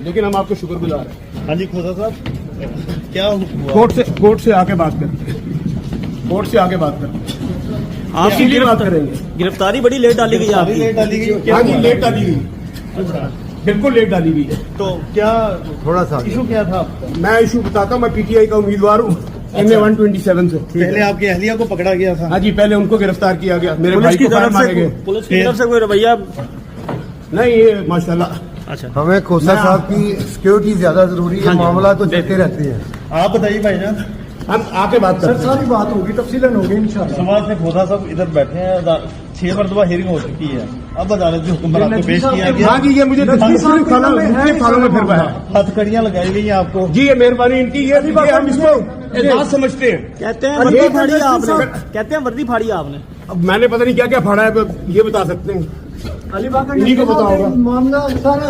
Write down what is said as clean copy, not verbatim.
لیکن ہم آپ کو شکر گزار ہیں. ہاں جی کھوسا صاحب کیا ہوا؟ کورٹ سے آ کے بات کریں گے. کورٹ سے آ کے بات کریں گے. آپ اسی لیے بات کریں گے. گرفتاری بڑی لیٹ ڈالی گئی آپ کی. لیٹ ڈالی گئی ہاں جی لیٹ ڈالی گئی. بالکل لیٹ ڈالی گئی ہے. تو کیا تھوڑا سا ایشو کیا تھا آپ کا؟ میں ایشو بتاتا ہوں. میں پی ٹی آئی کا امیدوار ہوں MA-127 سے. پہلے آپ کی اہلیہ کو پکڑا گیا تھا. ہاں جی پہلے ان کو گرفتار کیا گیا. میرے پولیس بھائی کی کو فائر طرف مارے سے گئے. پولیس کی طرف سے کوئی رویہ؟ نہیں یہ ماشاء اللہ. اچھا ہمیں کھوسا صاحب کی سیکورٹی زیادہ ضروری ہے. معاملات تو چلتے رہتے ہیں. آپ بتائیے بھائی جان. ہم آ کے بات کرتے ہیں. ساری بات ہوگی تفصیل ہوگی انشاءاللہ. صبح سے کھوسا صاحب ادھر بیٹھے ہیں. 6 مرتبہ ہیئرنگ ہو چکی ہے. اب عدالت کے حکم پر آپ کو پیش کیا گیا. ہاں جی یہ مجھے مختلف فالوں میں پھر ہے. ہتھ کڑیاں لگائی گئی ہیں آپ کو. جی یہ مہربانی ان کی. یہ ہم اس کو اعزاز سمجھتے ہیں. کہتے ہیں وردی پھاڑی آپ نے. کہتے ہیں وردی پھاڑی آپ نے. اب میں نے پتہ نہیں کیا کیا پھاڑا ہے. یہ بتا سکتے ہیں. علی باغ انہیں کو بتاؤ گا. معاملہ سارا